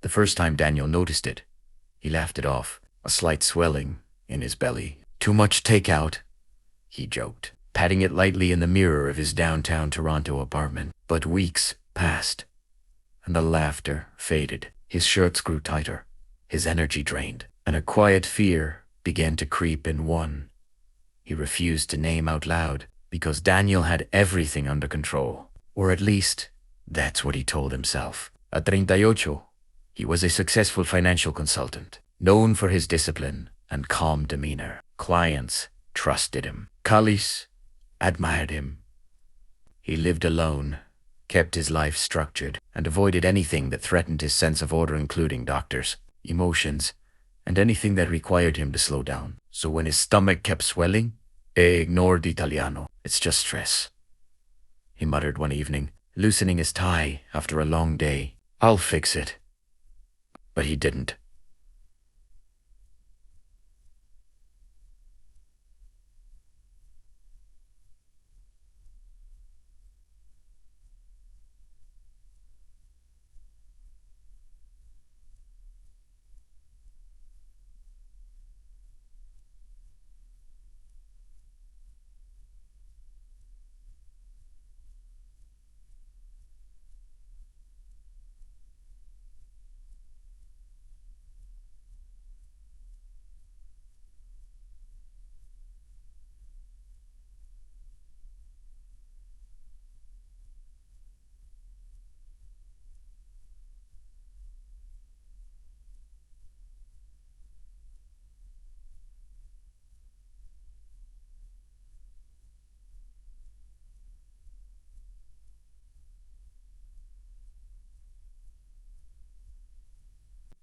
The first time Daniel noticed it, he laughed it off, a slight swelling in his belly. "Too much takeout," he joked, patting it lightly in the mirror of his downtown Toronto apartment. But weeks passed, and the laughter faded. His shirts grew tighter, his energy drained, and a quiet fear began to creep in one he refused to name out loud, because Daniel had everything under control. Or at least, that's what he told himself. At 38, he was a successful financial consultant, known for his discipline and calm demeanor. Clients trusted him. Colleagues admired him. He lived alone, kept his life structured, and avoided anything that threatened his sense of order, including doctors, emotions, and anything that required him to slow down. So when his stomach kept swelling, he ignored Italiano. "It's just stress," he muttered one evening, loosening his tie after a long day. "I'll fix it." But he didn't.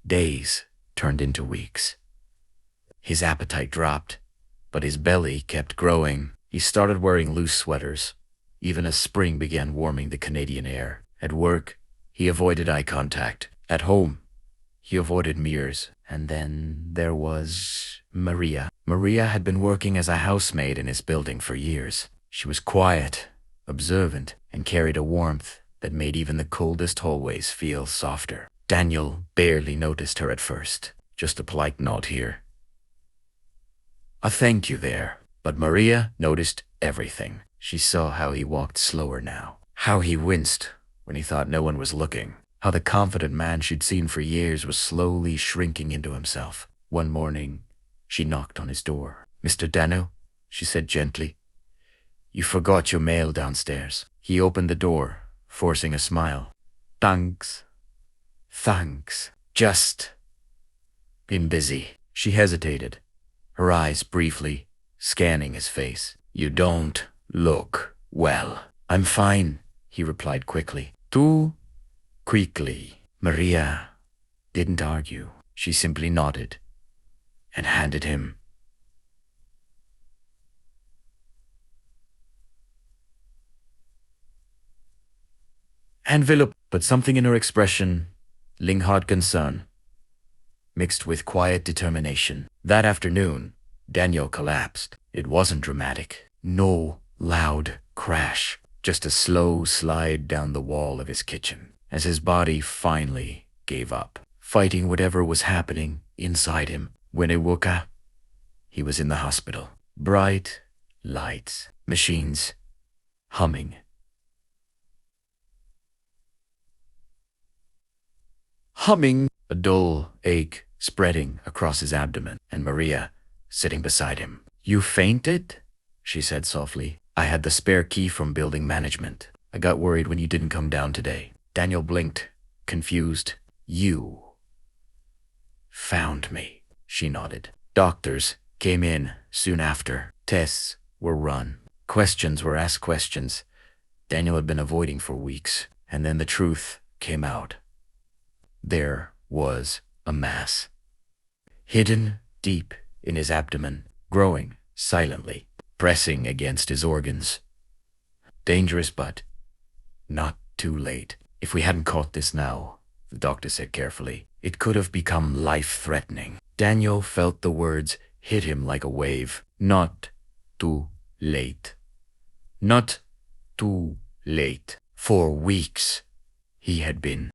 Days turned into weeks. His appetite dropped, but his belly kept growing. He started wearing loose sweaters, even as spring began warming the Canadian air. At work, he avoided eye contact. At home, he avoided mirrors. And then there was Maria. Maria had been working as a housemaid in his building for years. She was quiet, observant, and carried a warmth that made even the coldest hallways feel softer. Daniel barely noticed her at first, just a polite nod here, a thank you there. But Maria noticed everything. She saw how he walked slower now, how he winced when he thought no one was looking, how the confident man she'd seen for years was slowly shrinking into himself. One morning, she knocked on his door. "Mr. Dano," she said gently, "you forgot your mail downstairs." He opened the door, forcing a smile. "Thanks. Thanks. Just been busy." She hesitated, her eyes briefly scanning his face. "You don't look well." "I'm fine," he replied quickly. Too quickly. Maria didn't argue. She simply nodded and handed him envelope, but something in her expression lingered concern, mixed with quiet determination. That afternoon, Daniel collapsed. It wasn't dramatic. No loud crash, just a slow slide down the wall of his kitchen, as his body finally gave up, fighting whatever was happening inside him. When he woke up, he was in the hospital. Bright lights, machines, humming. A dull ache spreading across his abdomen, and Maria sitting beside him. "You fainted?" she said softly. "I had the spare key from building management. I got worried when you didn't come down today." Daniel blinked, confused. "You found me," she nodded. Doctors came in soon after. Tests were run. Questions were asked, questions Daniel had been avoiding for weeks. And then the truth came out. There was a mass, hidden deep in his abdomen, growing silently, pressing against his organs. Dangerous, but not too late. If we hadn't caught this now, the doctor said carefully, it could have become life-threatening. Daniel felt the words hit him like a wave. Not too late. Not too late. For weeks, he had been